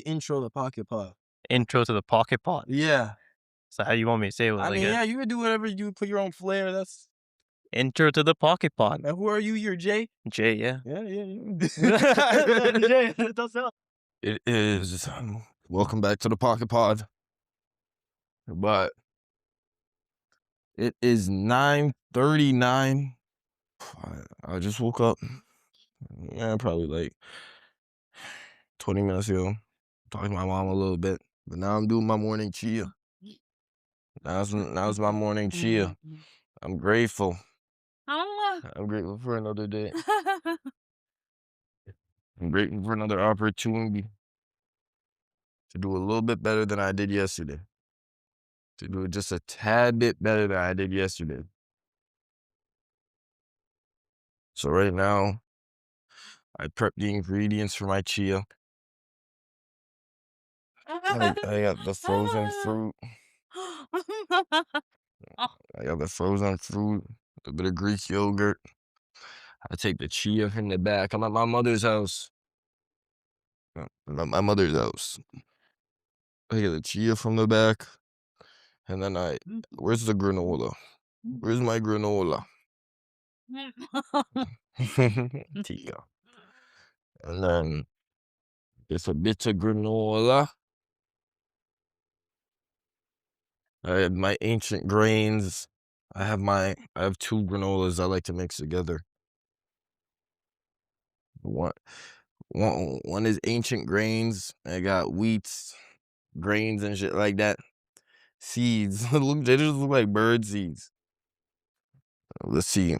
intro to Pocket Pod. Intro to the Pocket Pod. Yeah. So how you want me to say it? I mean, yeah, you can do whatever, you put your own flair, that's... Intro to the Pocket Pod. Now, who are you? You're Jay? Jay, yeah. Yeah. Jay, that's up. It is, welcome back to the Pocket Pod. But it is 9:39. I just woke up. Yeah, probably like 20 minutes ago. Talking to my mom a little bit. But now I'm doing my morning chia. Now's my morning chia. I'm grateful. I'm grateful for another day. I'm grateful for another opportunity to do a little bit better than I did yesterday. To do just a tad bit better than I did yesterday. So right now, I prep the ingredients for my chia. I got the frozen fruit. I got the frozen fruit, a bit of Greek yogurt. I take the chia from the back. I'm at my mother's house. I'm at my mother's house. I get the chia from the back. And then where's the granola? Where's my granola? Tia. And then it's a bit of granola. I have my ancient grains. I have two granolas I like to mix together. One is ancient grains. I got wheats, grains and shit like that. Seeds. They just look like bird seeds. Let's see.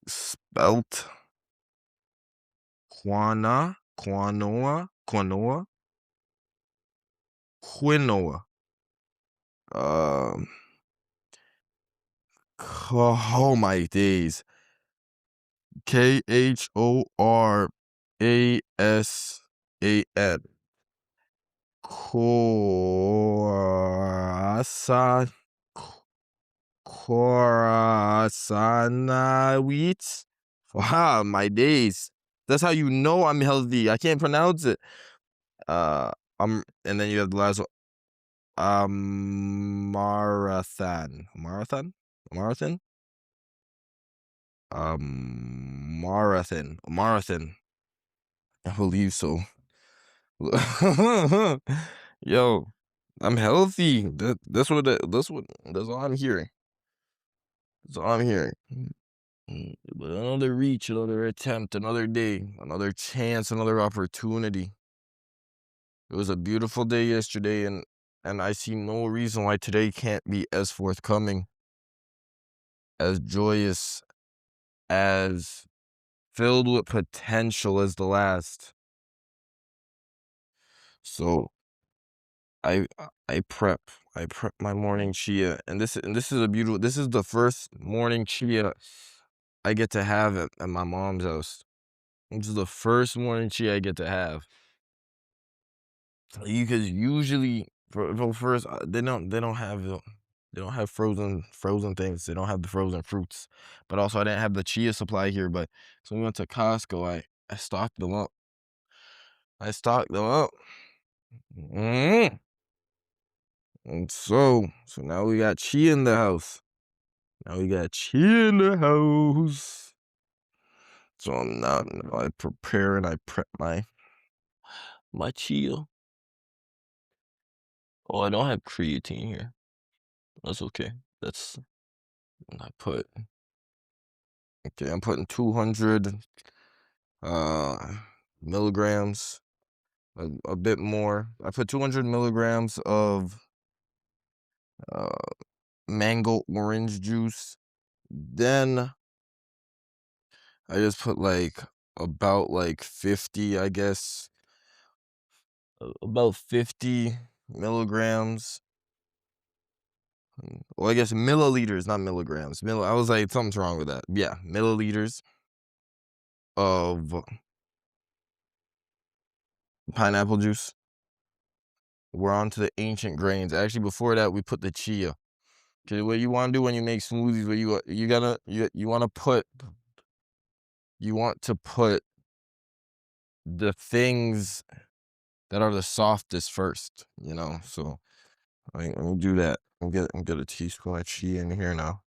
Spelt. Quinoa. Oh my days. Khorasan. Khorasan wheat. Wow, my days. That's how you know I'm healthy. I can't pronounce it. And then you have the last one. Marathon. I believe so. Yo, I'm healthy. That's all I'm hearing. That's all I'm hearing. But another reach, another attempt, another day, another chance, another opportunity. It was a beautiful day yesterday, and I see no reason why today can't be as forthcoming, as joyous, as filled with potential as the last. So I prep my morning chia, and this is the first morning chia I get to have at my mom's house. This is the first morning chia I get to have. Because usually for first they don't have frozen things. They don't have the frozen fruits. But also I didn't have the chia supply here, but so we went to Costco. I stocked them up. And so now we got chia in the house. So now I prepare and I prep my chia. Oh, I don't have creatine here. That's okay. I'm putting 200 milligrams, a bit more. I put 200 milligrams of mango orange juice. Then I just put about 50, I guess. About 50 milligrams. Well, I guess milliliters, not milligrams. I was like, something's wrong with that. Yeah, milliliters of pineapple juice. We're on to the ancient grains. Actually, before that, we put the chia. Okay, what you want to do when you make smoothies, where you want to put the things that are the softest first, you know. So let me do that. Get a teaspoon of chia in here now.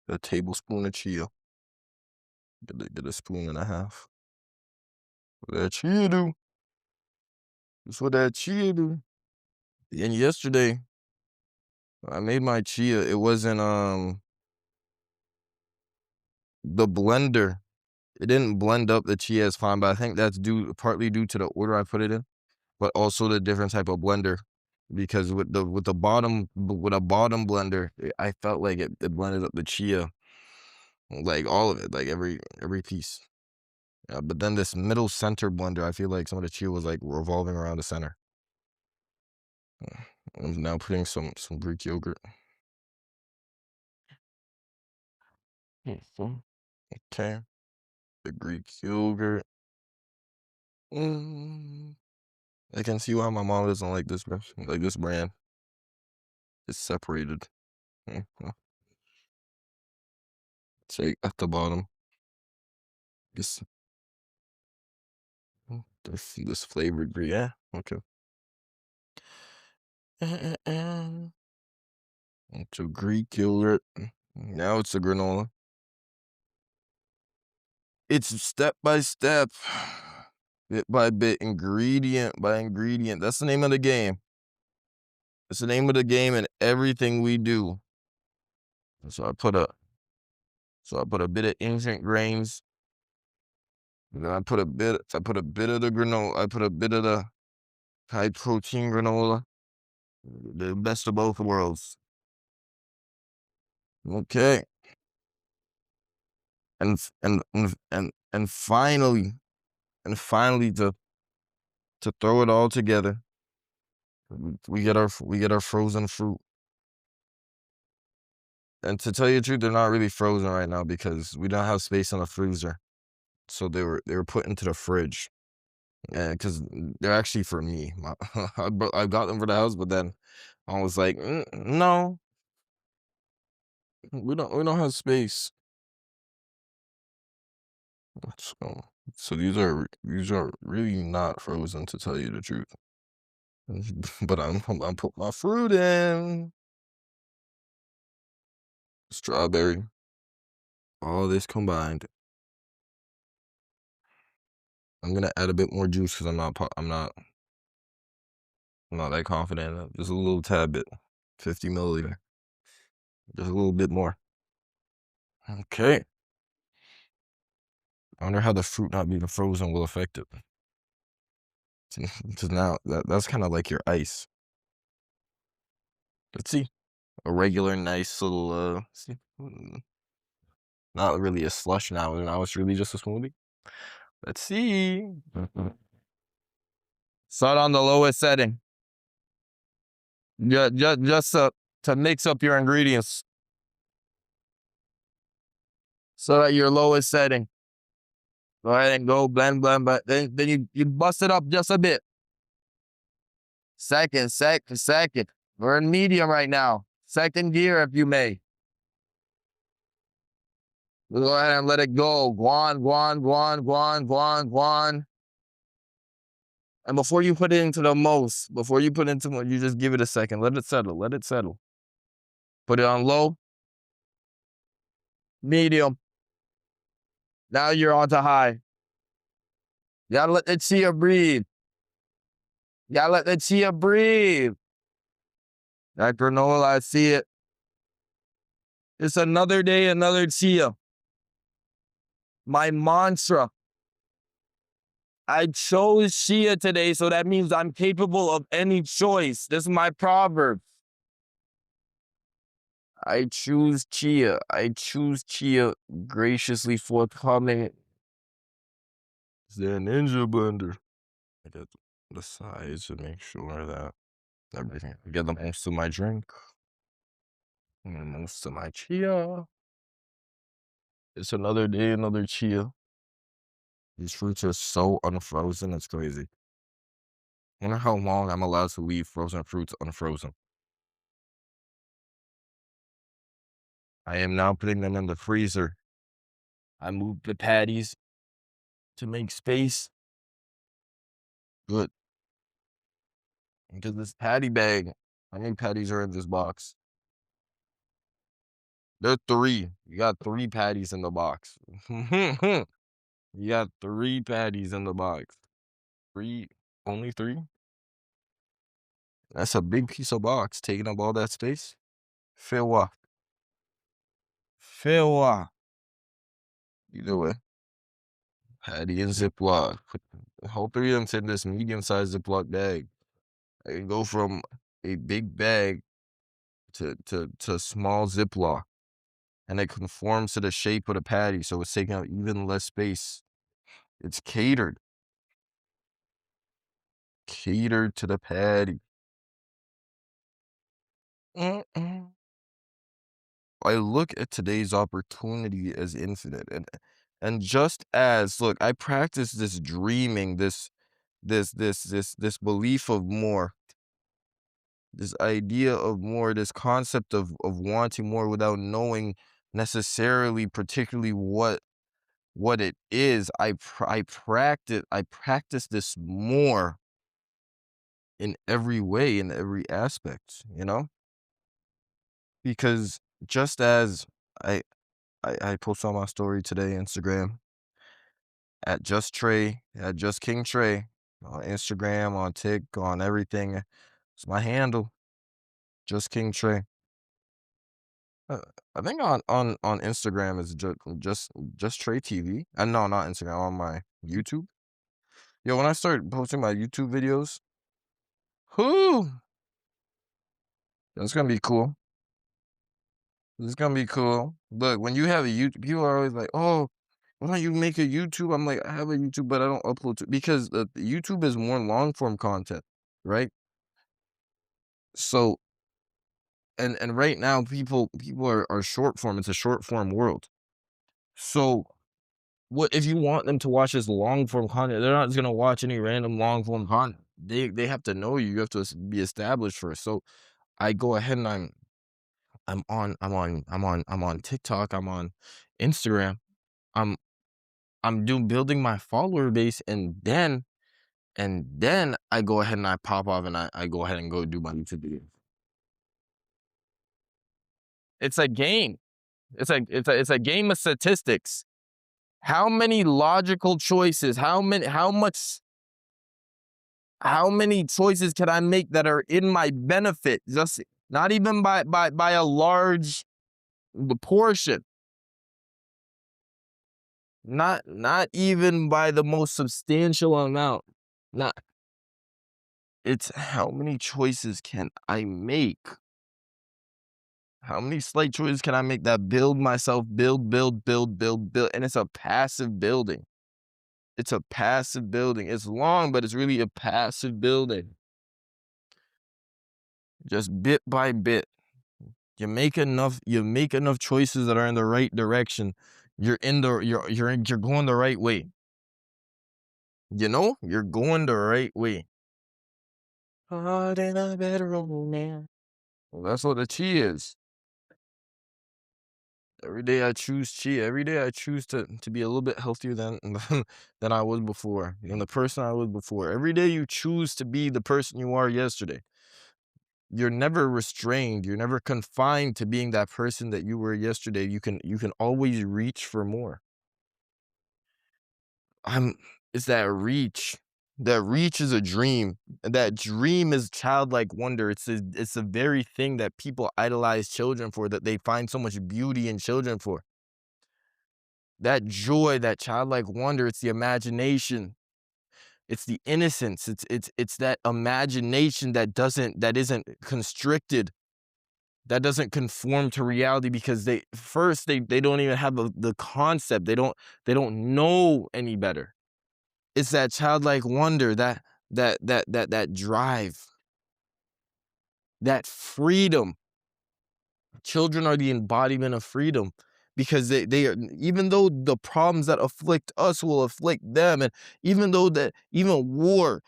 A tablespoon of chia. Get a spoon and a half. What that chia do? That's what that chia do. And yesterday, I made my chia. It wasn't the blender. It didn't blend up the chia as fine, but I think that's partly due to the order I put it in, but also the different type of blender. Because with a bottom blender, I felt like it blended up the chia, like all of it, like every piece. But then this middle center blender, I feel like some of the chia was like revolving around the center. I'm now putting some Greek yogurt. Okay, the Greek yogurt. I can see why my mom doesn't like this brand. It's separated. Say at the bottom. This this flavored Greek. Yeah. Okay. It's a Greek yogurt. Now it's a granola. It's step by step, bit by bit, ingredient by ingredient. That's the name of the game. It's the name of the game in everything we do. So I put a bit of instant grains. And then I put a bit of the granola. I put a bit of the high protein granola. The best of both worlds. Okay. And finally to throw it all together, we get our frozen fruit. And to tell you the truth, they're not really frozen right now because we don't have space in the freezer. So they were put into the fridge. And because they're actually for me. I got them for the house, but then I was like, no, we don't have space. So these are really not frozen, to tell you the truth. But I'm put my fruit in. Strawberry. All this combined. I'm gonna add a bit more juice because I'm not that confident. Just a little tad bit. 50 milliliter. Just a little bit more. Okay. I wonder how the fruit not being frozen will affect it. Because now that's kind of like your ice. Let's see. A regular nice little not really a slush now. Now it's really just a smoothie. Let's see. Start on the lowest setting. Just to mix up your ingredients. So at your lowest setting. Go ahead and go blend, but then you bust it up just a bit. Second. We're in medium right now. Second gear, if you may. Go ahead and let it go. Guan. And before you put it into you just give it a second. Let it settle. Put it on low. Medium. Now you're on to high. You gotta let the chia breathe. That granola, I see it. It's another day, another chia. My mantra. I chose chia today, so that means I'm capable of any choice. This is my proverb. I choose chia. Graciously forthcoming. Is there a ninja blender? I get the size to make sure that everything. I get the most of my drink. And most of my chia. It's another day, another chia. These fruits are so unfrozen, it's crazy. I wonder how long I'm allowed to leave frozen fruits unfrozen. I am now putting them in the freezer. I moved the patties to make space. Good. Because this patty bag, how many patties are in this box? There are 3. You got 3 patties in the box. You got 3 patties in the box. 3, only 3? That's a big piece of box taking up all that space. Fais what? Fais what? Either way, patty and Ziploc. All 3 of them fit in this medium-sized Ziploc bag. I can go from a big bag to small Ziploc, and it conforms to the shape of the patty, so it's taking up even less space. It's catered to the patty. Mm-mm. I look at today's opportunity as infinite, and just as look, I practice this dreaming, this belief of more, this idea of more, this concept of wanting more without knowing necessarily, particularly what it is. I practice this more in every way, in every aspect, because just as I I post on my story today, Instagram, at Just Trey, at Just King Trey, on Instagram, on Tik, on everything. It's my handle, Just King Trey. Uh, I think on Instagram is just Trey TV. No, not Instagram, on my YouTube. Yo, when I start posting my YouTube videos, whoo, that's gonna be cool. It's gonna be cool. Look, when you have a YouTube, people are always like, "Oh, why don't you make a YouTube?" I'm like, "I have a YouTube, but I don't upload to," because YouTube is more long form content, right? So, and right now, people are short form. It's a short form world. So, what if you want them to watch this long form content? They're not just gonna watch any random long form content. They have to know you. You have to be established first. So, I go ahead and I'm on TikTok. I'm on Instagram. I'm I'm doing building my follower base, and then I go ahead and I pop off and I go ahead and go do my YouTube videos. It's a game. It's a game of statistics. How many logical choices? How many choices can I make that are in my benefit? Just not even by a large portion. Not even by the most substantial amount. Not It's how many choices can I make? How many slight choices can I make that build myself, build, and it's a passive building. It's a passive building. It's long, but it's really a passive building. Just bit by bit. You make enough choices that are in the right direction. You're going the right way. You're going the right way. Heart in a bedroom now. Well, that's what the Chia is. Every day I choose Chia. Every day I choose to be a little bit healthier than than I was before, than the person I was before. Every day you choose to be the person you are yesterday. You're never restrained. You're never confined to being that person that you were yesterday. You can always reach for more. I'm It's that reach. That reach is a dream. And that dream is childlike wonder. It's the very thing that people idolize children for, that they find so much beauty in children for. That joy, that childlike wonder, it's the imagination. It's the innocence. It's that imagination that isn't constricted, that doesn't conform to reality, because they don't even have the concept. They don't know any better. It's that childlike wonder, that drive, that freedom. Children are the embodiment of freedom, because they are, even though the problems that afflict us will afflict them, and even war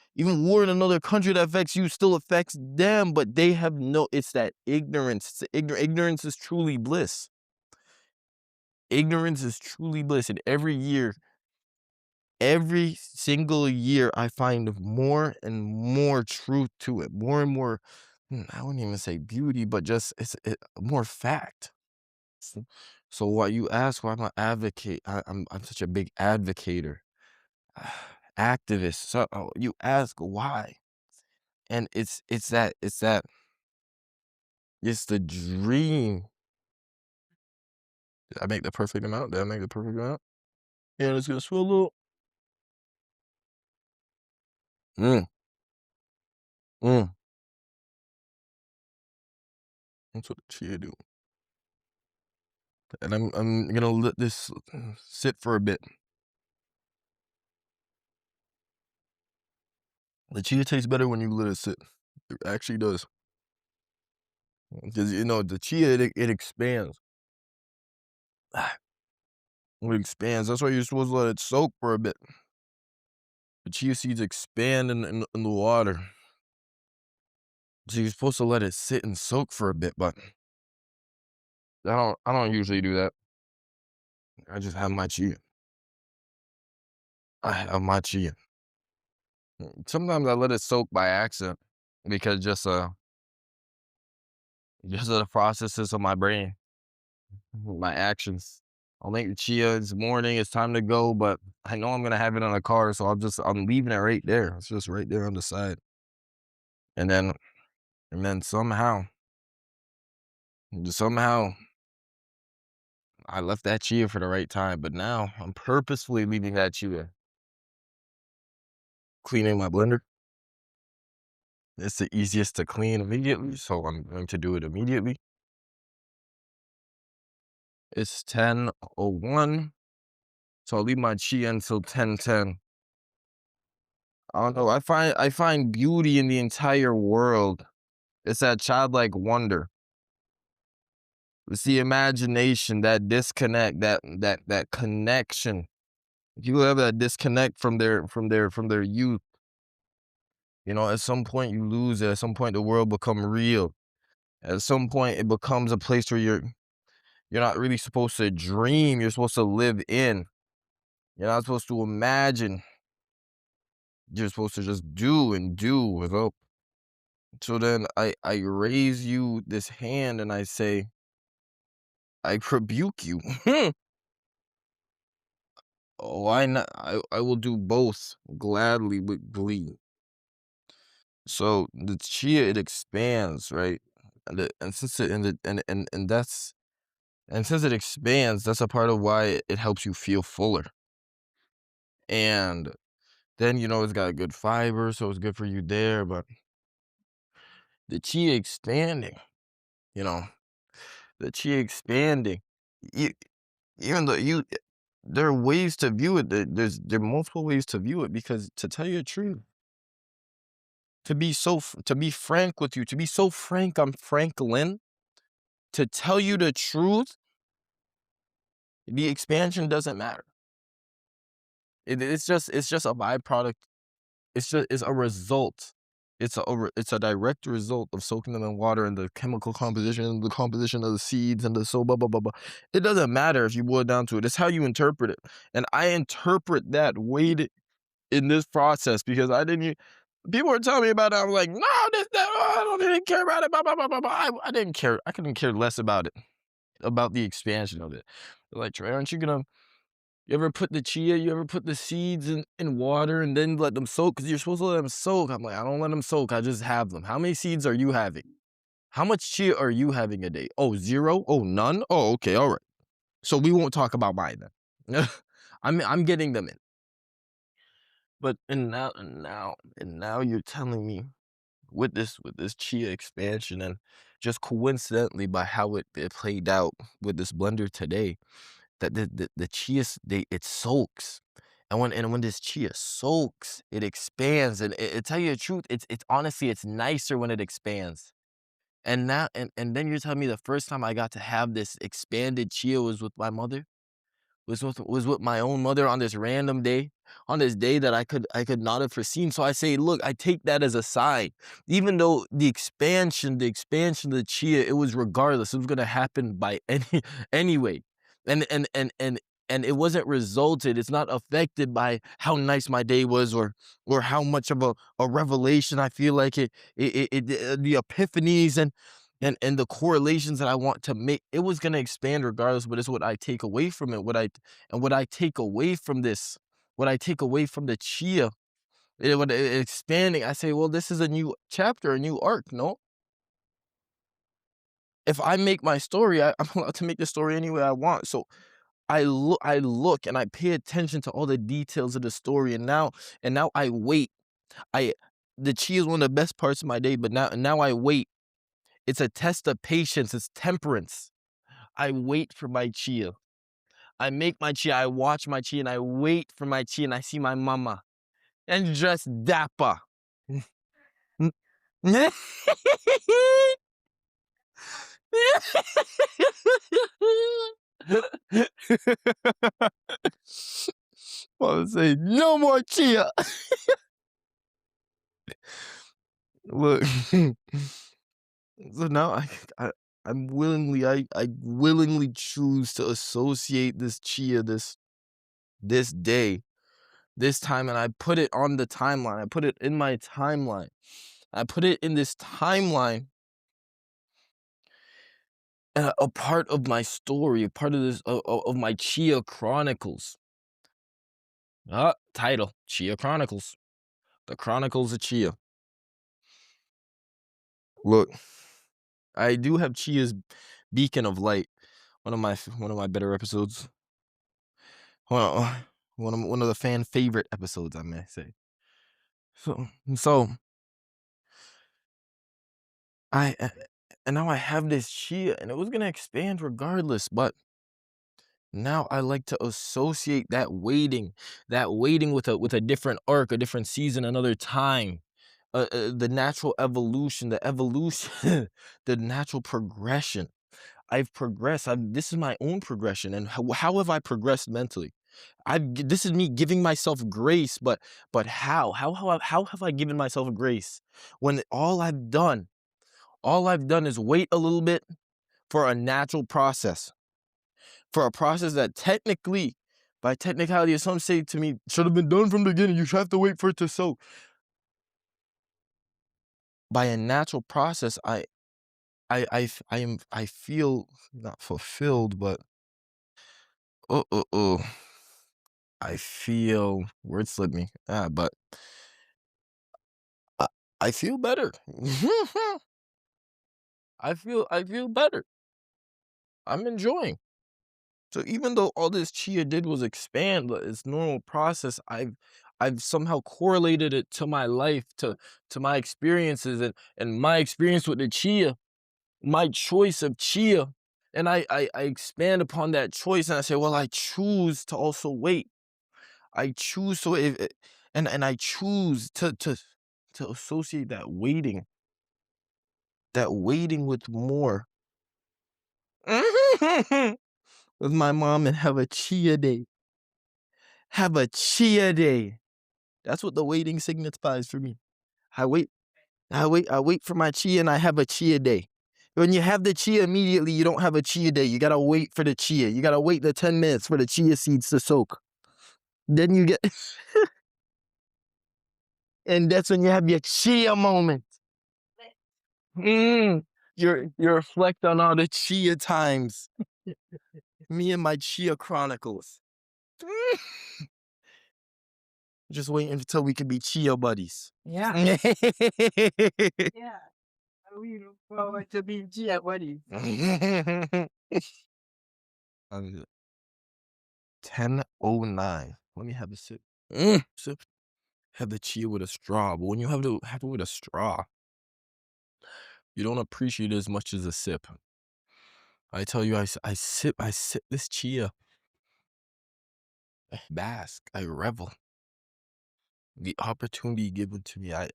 in another country that affects you still affects them, but they have no. It's that ignorance. Ignorance is truly bliss. Ignorance is truly bliss, and every year every single year I find more and more truth to it, more and more. I wouldn't even say beauty, but just more fact. So, so what you ask, why I'm an advocate? I'm such a big advocator, activist. So you ask why, and it's the dream. Did I make the perfect amount? Did I make the perfect amount? Yeah, it's gonna swallow. Mm, mm. That's what the chia do. And I'm gonna let this sit for a bit. The chia tastes better when you let it sit. It actually does. Because the chia it expands. It expands. That's why you're supposed to let it soak for a bit. The chia seeds expand in the water. So you're supposed to let it sit and soak for a bit, but I don't usually do that. I just have my chia. I have my chia. Sometimes I let it soak by accident because just of the processes of my brain, my actions. I'll make the chia. It's morning. It's time to go, but I know I'm gonna have it on the car, so I'm leaving it right there. It's just right there on the side, and then somehow I left that chia for the right time, but now I'm purposefully leaving that chia. Cleaning my blender. It's the easiest to clean immediately, so I'm going to do it immediately. It's 10:01, so I'll leave my chia until 10:10. I don't know. I find beauty in the entire world. It's that childlike wonder. It's the imagination, that disconnect, that connection. People have that disconnect from their youth. At some point you lose it. At some point the world become real. At some point it becomes a place where you're not really supposed to dream. You're supposed to live in. You're not supposed to imagine. You're supposed to just do and do without. So then I raise you this hand and I say, I rebuke you. Why not? I will do both gladly with glee. So the chia it expands, right? And since it and that's and since it expands, that's a part of why it helps you feel fuller. And then it's got good fiber, so it's good for you there. But the chia expanding, you know, the chia expanding. You, even though there are ways to view it. There are multiple ways to view it because to tell you the truth, to be frank with you, to be so frank, I'm Franklin. To tell you the truth, the expansion doesn't matter. It's just a byproduct. It's a result. It's a direct result of soaking them in water and the chemical composition, the composition of the seeds and the so blah blah blah blah. It doesn't matter if you boil it down to it. It's how you interpret it. And I interpret that weight in this process because I didn't. People were telling me about it. I'm like, no, this that. Oh, I don't even care about it. Blah, blah, blah, blah, blah. I didn't care. I couldn't care less about it, about the expansion of it. They're like, Trey, aren't you gonna? You ever put the chia? You ever put the seeds in water and then let them soak? Because you're supposed to let them soak. I'm like, I don't let them soak. I just have them. How many seeds are you having? How much chia are you having a day? Oh, zero? Oh, none? Oh, okay, all right. So we won't talk about mine then. I'm getting them in. But and now you're telling me with this chia expansion and just coincidentally by how it played out with this blender today that the chia it soaks. And when this chia soaks, it expands. And it tell you the truth, it's honestly it's nicer when it expands. And now and then you're telling me the first time I got to have this expanded chia was with my mother, was with my own mother on this random day, on this day that I could not have foreseen. So I say, look, I take that as a sign. Even though the expansion of the chia, it was regardless. It was gonna happen by anyway. And and it wasn't resulted. It's not affected by how nice my day was, or how much of a revelation I feel like the epiphanies and the correlations that I want to make. It was gonna expand regardless, but it's what I take away from it. What I take away from this, what I take away from the chia, expanding. I say, well, this is a new chapter, a new arc. No, if I make my story, I'm allowed to make the story any way I want. So I look and I pay attention to all the details of the story, and now I wait. I The chi is one of the best parts of my day, but now I wait. It's a test of patience. It's temperance. I wait for my chia. I make my chia. I watch my chia, and I wait for my chia, and I see my mama and just dapper. I say no more chia. Look, so now I I willingly choose to associate this chia, this day, this time, and I put it on the timeline. I put it in my timeline. I put it in this timeline, a part of my story, a part of this of my Chia Chronicles. Title: Chia Chronicles. The Chronicles of Chia. Look, I do have Chia's Beacon of Light, one of my better episodes. Well, one of the fan favorite episodes, I may say. So I and now I have this chia, and it was gonna expand regardless, but now I like to associate that waiting with a different arc, a different season, another time. The natural evolution, the evolution, the natural progression. I've progressed. This is my own progression, and how have I progressed mentally? This is me giving myself grace, but how? How have I given myself grace when all I've done is wait a little bit for a natural process, for a process that technically, by technicality, as some say to me, should have been done from the beginning. You should have to wait for it to soak. By a natural process, I feel not fulfilled, but oh oh oh, I feel word slipped me. But I, I feel better. I feel better. I'm enjoying. So even though all this chia did was expand its normal process, I've somehow correlated it to my life, to my experiences, and my experience with the chia, my choice of chia. And I expand upon that choice, and I say, well, I choose to also wait. I choose to and I choose to associate that waiting with more. With my mom, and have a chia day. Have a chia day. That's what the waiting signifies for me. I wait, I wait for my chia, and I have a chia day. When you have the chia immediately, you don't have a chia day. You gotta wait for the chia. You gotta wait the 10 minutes for the chia seeds to soak. Then you get, and that's when you have your chia moment. Mm, you reflect on all the chia times. Me and my Chia Chronicles. Just waiting until we can be Chia buddies. Yeah. Yeah. We look forward to being Chia buddies. 10:09. Let me have a sip. Sip. Have the chia with a straw, but when you have it with a straw, you don't appreciate it as much as a sip. I tell you, I sip this chia. I bask. I revel. The opportunity given to me, I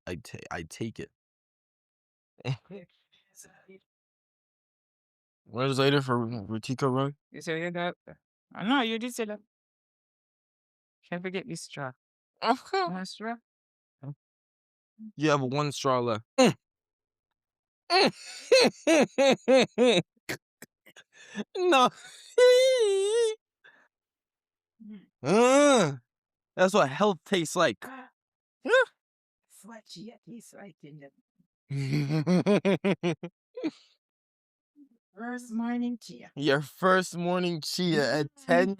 take it. What is later for Rutika Rug? You say that? I know you did say that. Can't forget this straw. One straw? You have one straw left. No. That's what health tastes like. That's what chia tastes like in the first morning chia. Your first morning chia at 10.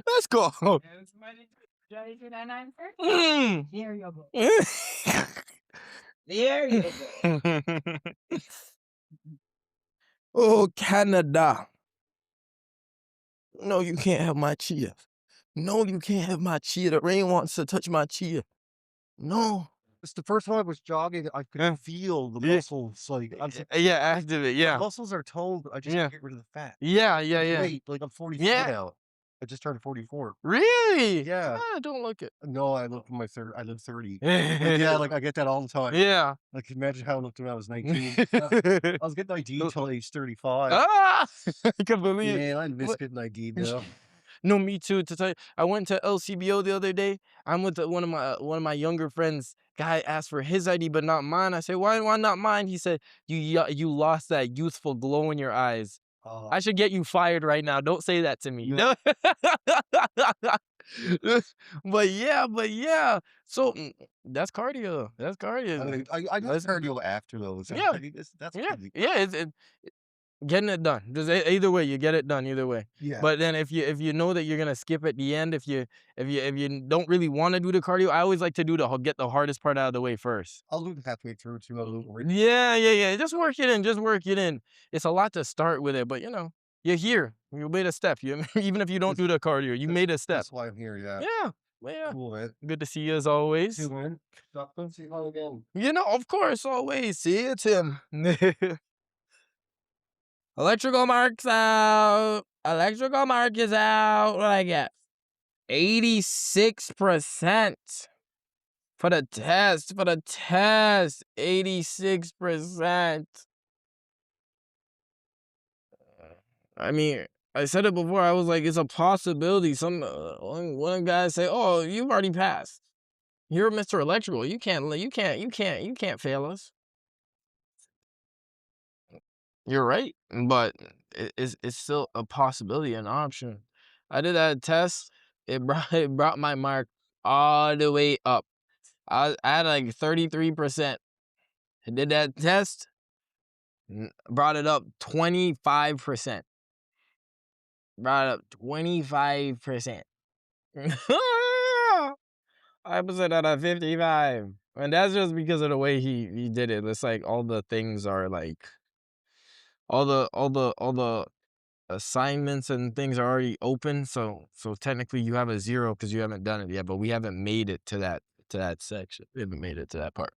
Let's go. First morning driving and I'm first. Mm. There you go. There you go. Oh, Canada. No, you can't have my chia. No, you can't have my chia. The rain wants to touch my chia. No. It's the first time I was jogging, I could feel the Yeah. muscles. Like, Yeah, activate. my Yeah. muscles are toned. I just Yeah. can't get rid of the fat. Yeah, yeah, yeah. Wait, like I'm 44 Yeah. now. I just turned 44. Really? Yeah. Ah, don't look it. No, I look my third. I live 30. Like, yeah, like I get that all the time. Yeah. Like imagine how I looked when I was 19. I was getting ID until age 35. Ah! I can believe it. Yeah, I miss getting ID now. No, me too. To tell you, I went to LCBO the other day. I'm with one of my younger friends. Guy asked for his ID, but not mine. I said, why not mine? He said, you lost that youthful glow in your eyes. I should get you fired right now. Don't say that to me. Yeah. But yeah. So that's cardio. That's cardio. I mean, I got cardio after those. Yeah. That's Yeah, crazy. yeah. Getting it done. Just either way, you get it done either way. Yeah. But then if you know that you're gonna skip at the end, if you don't really want to do the cardio, I always like to get the hardest part out of the way first. I'll do it halfway through too. Yeah. Just work it in. Just work it in. It's a lot to start with it, but you're here. You made a step. Even if you don't do the cardio, you made a step. That's why I'm here. Yeah. Yeah. Well, yeah. Cool, man. Good to see you as always. See you, man. See you again. Of course, always. See you, Tim. Electrical marks out. Electrical mark is out. What I get? 86% for the test. 86%. I mean, I said it before. I was like, it's a possibility. One guy say, "Oh, you've already passed. You're Mr. Electrical. You can't fail us." You're right, but it's still a possibility, an option. I did that test. It brought my mark all the way up. I had like 33%. I did that test. Brought it up 25%. Brought it up 25%. 5% out of 55. And that's just because of the way he did it. It's like all the things are like all the assignments and things are already open, so technically you have a 0 because you haven't done it yet, but we haven't made it to that section. We haven't made it to that part.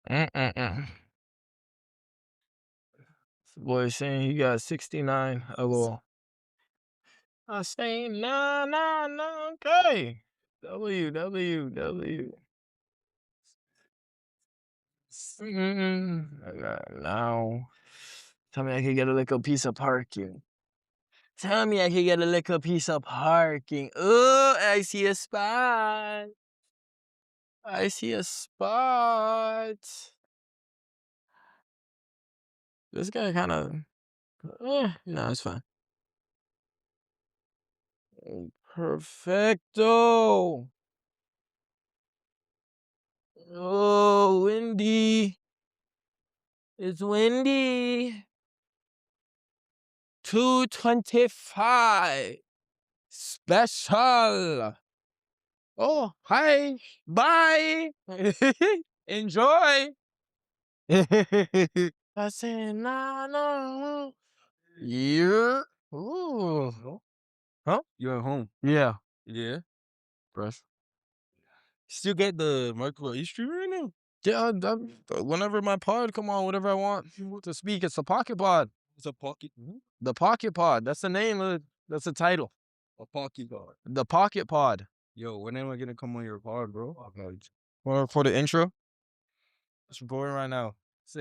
This boy saying he got 69. LOL. I say no. Okay. W. Now. Tell me I could get a little piece of parking. Tell me I could get a little piece of parking. Oh, I see a spot. This guy kind of... no, it's fine. Perfecto. Oh, windy. It's windy. 225. Special. Oh, hi. Bye. Enjoy. I said, no. Yeah. Ooh. Huh? You're at home. Yeah. Yeah. Brush. Still get the Michael history right now. Yeah, whenever my pod come on, whatever I want to speak, it's the Pocket Pod. It's a pocket. The Pocket Pod. That's the name of it. That's the title. A pocket pod. The Pocket Pod. Yo, when am I gonna come on your pod, bro? For the intro? It's recording right now. See.